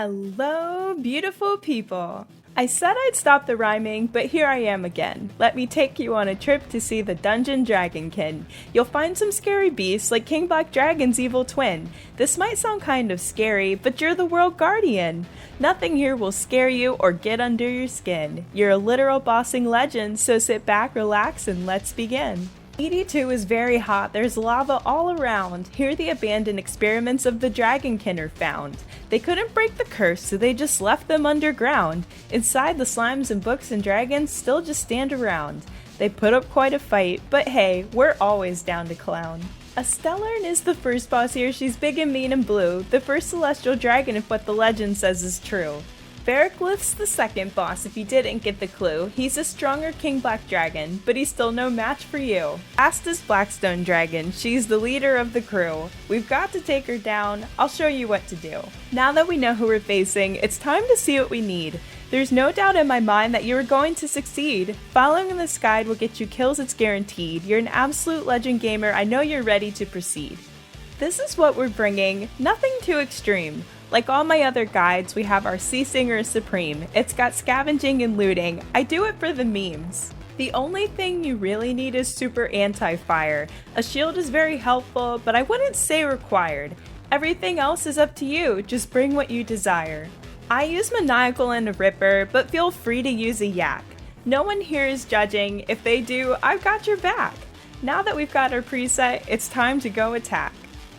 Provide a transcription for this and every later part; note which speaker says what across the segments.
Speaker 1: Hello, beautiful people! I said I'd stop the rhyming, but here I am again. Let me take you on a trip to see the Dungeon Dragonkin. You'll find some scary beasts like King Black Dragon's evil twin. This might sound kind of scary, but you're the World Guardian. Nothing here will scare you or get under your skin. You're a literal bossing legend, so sit back, relax, and let's begin. ED2 is very hot, there's lava all around. Here the abandoned experiments of the Dragonkin are found. They couldn't break the curse, so they just left them underground. Inside, the slimes and books and dragons still just stand around. They put up quite a fight, but hey, we're always down to clown. Astellarn is the first boss here, she's big and mean and blue. The first celestial dragon if what the legend says is true. Verak Lith's the second boss if you didn't get the clue. He's a stronger King Black Dragon, but he's still no match for you. Asta's Blackstone Dragon, she's the leader of the crew. We've got to take her down, I'll show you what to do. Now that we know who we're facing, it's time to see what we need. There's no doubt in my mind that you are going to succeed. Following this guide will get you kills, it's guaranteed. You're an absolute legend gamer, I know you're ready to proceed. This is what we're bringing, nothing too extreme. Like all my other guides, we have our Sea Singer Supreme. It's got scavenging and looting. I do it for the memes. The only thing you really need is super anti-fire. A shield is very helpful, but I wouldn't say required. Everything else is up to you, just bring what you desire. I use Maniacal and a Ripper, but feel free to use a Yak. No one here is judging. If they do, I've got your back. Now that we've got our preset, it's time to go attack.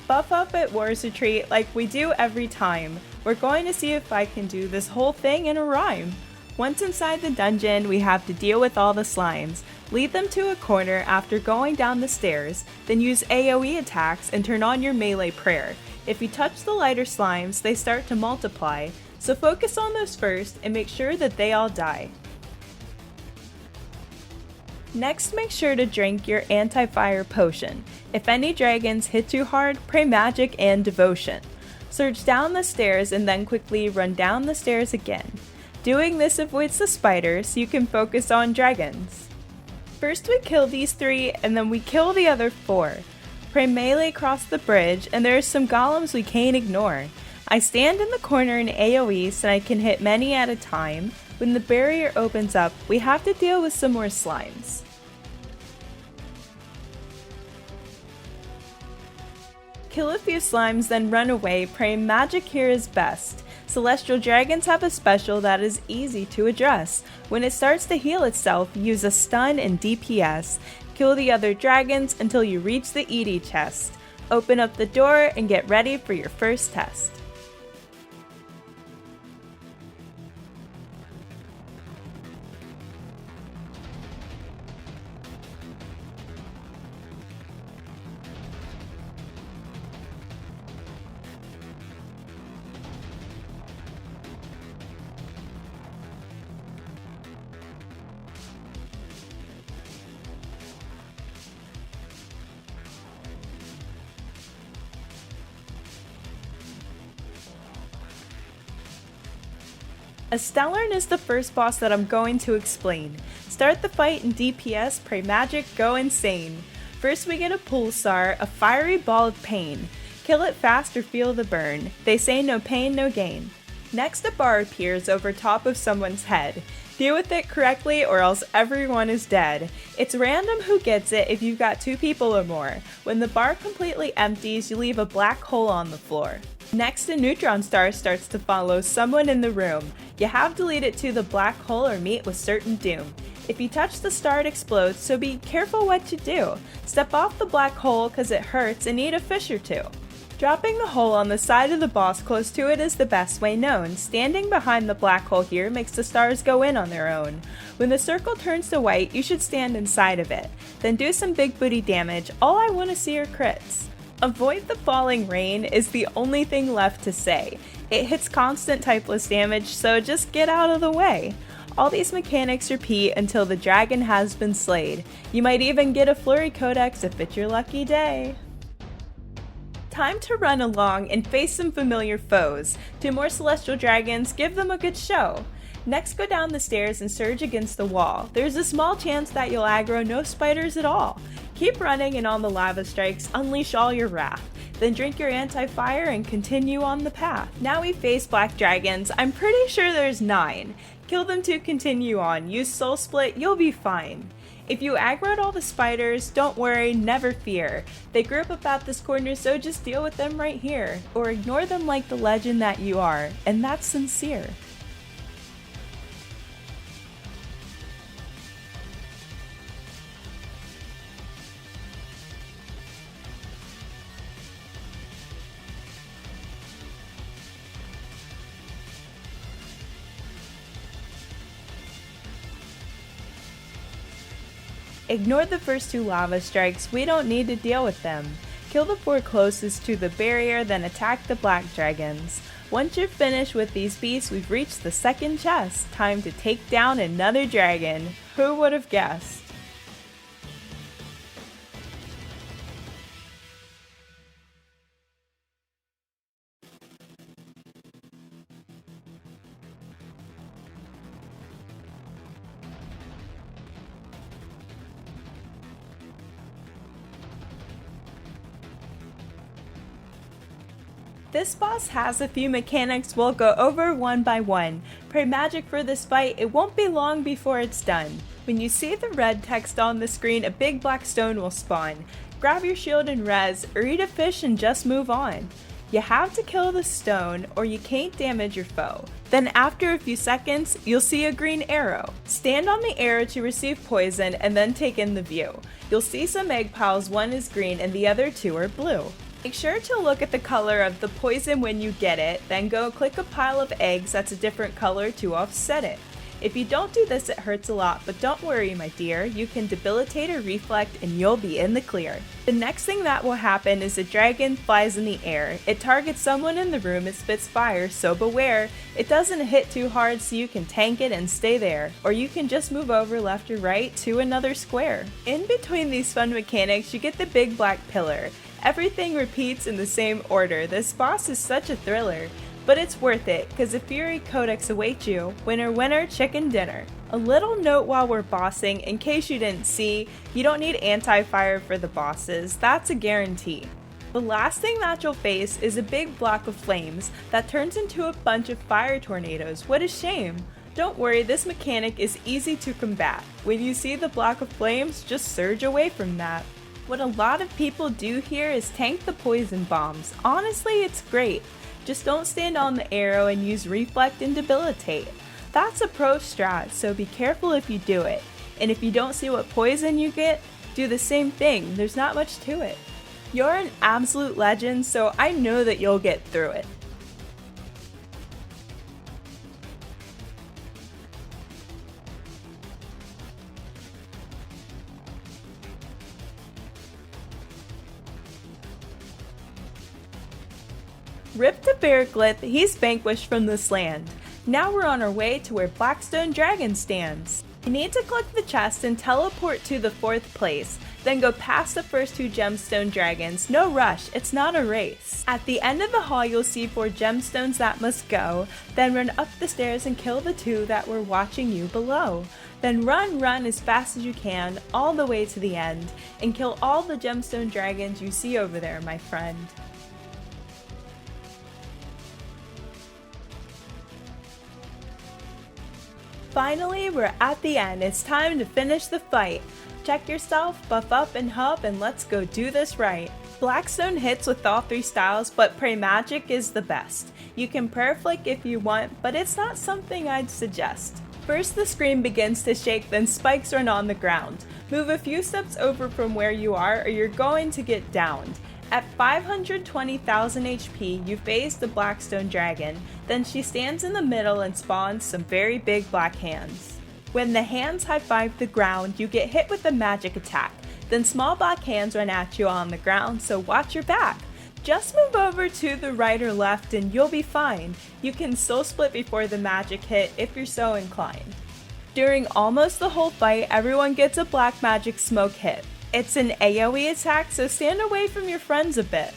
Speaker 1: Buff up at War's Retreat like we do every time. We're going to see if I can do this whole thing in a rhyme. Once inside the dungeon, we have to deal with all the slimes. Lead them to a corner after going down the stairs, then use AoE attacks and turn on your melee prayer. If you touch the lighter slimes, they start to multiply, so focus on those first and make sure that they all die. Next, make sure to drink your anti-fire potion. If any dragons hit you hard, pray magic and devotion. Surge down the stairs and then quickly run down the stairs again. Doing this avoids the spiders so you can focus on dragons. First we kill these 3 and then we kill the other 4. Pray melee across the bridge and there are some golems we can't ignore. I stand in the corner in AoE so I can hit many at a time. When the barrier opens up, we have to deal with some more slimes. Kill a few slimes, then run away, praying magic here is best. Celestial dragons have a special that is easy to address. When it starts to heal itself, use a stun and DPS. Kill the other dragons until you reach the ED chest. Open up the door and get ready for your first test. Astellarn is the first boss that I'm going to explain. Start the fight in DPS, pray magic, go insane. First we get a pulsar, a fiery ball of pain. Kill it fast or feel the burn. They say no pain, no gain. Next a bar appears over top of someone's head. Deal with it correctly or else everyone is dead. It's random who gets it if you've got 2 people or more. When the bar completely empties, you leave a black hole on the floor. Next, a neutron star starts to follow someone in the room. You have to lead it to the black hole or meet with certain doom. If you touch the star, it explodes, so be careful what you do. Step off the black hole cause it hurts and eat a fish or 2. Dropping the hole on the side of the boss close to it is the best way known. Standing behind the black hole here makes the stars go in on their own. When the circle turns to white, you should stand inside of it. Then do some big booty damage. All I want to see are crits. Avoid the falling rain is the only thing left to say. It hits constant typeless damage, so just get out of the way. All these mechanics repeat until the dragon has been slayed. You might even get a flurry codex if it's your lucky day. Time to run along and face some familiar foes. 2 more celestial dragons, give them a good show. Next, go down the stairs and surge against the wall. There's a small chance that you'll aggro no spiders at all. Keep running, and on the lava strikes, unleash all your wrath. Then drink your anti-fire and continue on the path. Now we face black dragons. I'm pretty sure there's 9. Kill them to continue on. Use soul split, you'll be fine. If you aggroed all the spiders, don't worry, never fear. They group about this corner, so just deal with them right here. Or ignore them like the legend that you are, and that's sincere. Ignore the first 2 lava strikes, we don't need to deal with them. Kill the 4 closest to the barrier, then attack the black dragons. Once you're finished with these beasts, we've reached the second chest. Time to take down another dragon. Who would have guessed? This boss has a few mechanics we'll go over one by one. Pray magic for this fight, it won't be long before it's done. When you see the red text on the screen, a big black stone will spawn. Grab your shield and res, or eat a fish and just move on. You have to kill the stone, or you can't damage your foe. Then after a few seconds, you'll see a green arrow. Stand on the arrow to receive poison and then take in the view. You'll see some egg piles, one is green and the other 2 are blue. Make sure to look at the color of the poison when you get it, then go click a pile of eggs that's a different color to offset it. If you don't do this, it hurts a lot, but don't worry, my dear, you can debilitate or reflect and you'll be in the clear. The next thing that will happen is a dragon flies in the air. It targets someone in the room and spits fire, so beware. It doesn't hit too hard, so you can tank it and stay there, or you can just move over left or right to another square. In between these fun mechanics, you get the big black pillar. Everything repeats in the same order. This boss is such a thriller, but it's worth it, cause a Fury Codex awaits you. Winner winner, chicken dinner. A little note while we're bossing, in case you didn't see, you don't need anti-fire for the bosses, that's a guarantee. The last thing that you'll face is a big block of flames that turns into a bunch of fire tornadoes. What a shame. Don't worry, this mechanic is easy to combat. When you see the block of flames, just surge away from that. What a lot of people do here is tank the poison bombs. Honestly, it's great. Just don't stand on the arrow and use reflect and debilitate. That's a pro strat, so be careful if you do it. And if you don't see what poison you get, do the same thing. There's not much to it. You're an absolute legend, so I know that you'll get through it. Rip to Verak Lith, he's vanquished from this land. Now we're on our way to where Blackstone Dragon stands. You need to click the chest and teleport to the 4th place, then go past the first 2 gemstone dragons. No rush, it's not a race. At the end of the hall you'll see 4 gemstones that must go, then run up the stairs and kill the 2 that were watching you below. Then run as fast as you can, all the way to the end, and kill all the gemstone dragons you see over there, my friend. Finally, we're at the end. It's time to finish the fight. Check yourself, buff up and hub, and let's go do this right. Blackstone hits with all 3 styles, but Pray Magic is the best. You can prayer flick if you want, but it's not something I'd suggest. First the screen begins to shake, then spikes run on the ground. Move a few steps over from where you are or you're going to get downed. At 520,000 HP, you face the Blackstone Dragon, then she stands in the middle and spawns some very big black hands. When the hands high-five the ground, you get hit with a magic attack, then small black hands run at you on the ground, so watch your back. Just move over to the right or left and you'll be fine. You can soul split before the magic hit if you're so inclined. During almost the whole fight, everyone gets a black magic smoke hit. It's an AoE attack, so stand away from your friends a bit.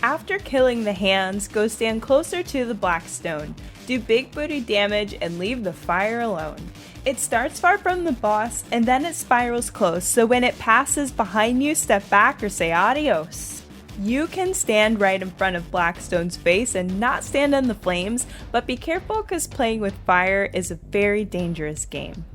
Speaker 1: After killing the hands, go stand closer to the black stone, do big booty damage, and leave the fire alone. It starts far from the boss, and then it spirals close, so when it passes behind you, step back or say adios. You can stand right in front of Blackstone's face and not stand in the flames, but be careful because playing with fire is a very dangerous game.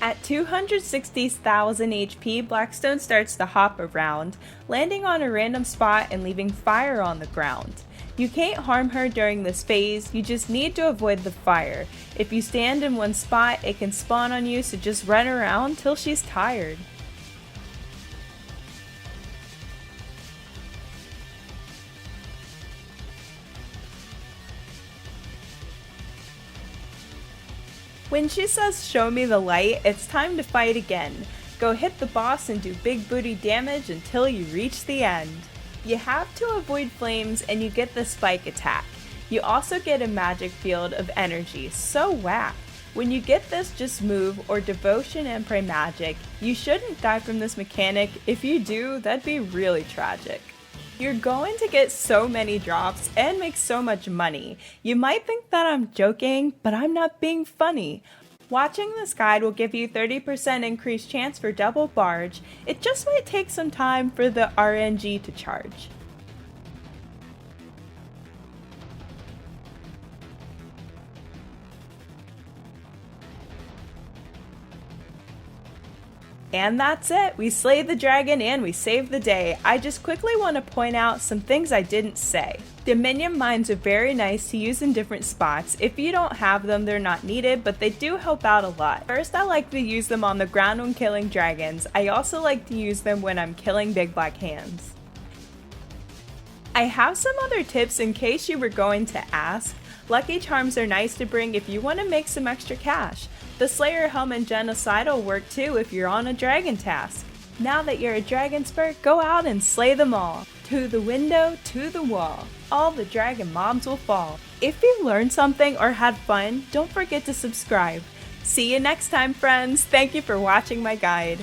Speaker 1: At 260,000 HP, Blackstone starts to hop around, landing on a random spot and leaving fire on the ground. You can't harm her during this phase, you just need to avoid the fire. If you stand in one spot, it can spawn on you, so just run around till she's tired. When she says show me the light, it's time to fight again. Go hit the boss and do big booty damage until you reach the end. You have to avoid flames and you get the spike attack. You also get a magic field of energy, so whack. When you get this, just move or devotion and pray magic. You shouldn't die from this mechanic. If you do, that'd be really tragic. You're going to get so many drops and make so much money. You might think that I'm joking, but I'm not being funny. Watching this guide will give you 30% increased chance for double barge. It just might take some time for the RNG to charge. And that's it! We slayed the dragon and we saved the day. I just quickly want to point out some things I didn't say. The minion mines are very nice to use in different spots. If you don't have them, they're not needed, but they do help out a lot. First, I like to use them on the ground when killing dragons. I also like to use them when I'm killing big black hands. I have some other tips in case you were going to ask. Lucky charms are nice to bring if you want to make some extra cash. The Slayer Helm and Genocide will work too if you're on a dragon task. Now that you're a dragon spurt, go out and slay them all. To the window, to the wall. All the dragon mobs will fall. If you learned something or had fun, don't forget to subscribe. See you next time, friends. Thank you for watching my guide.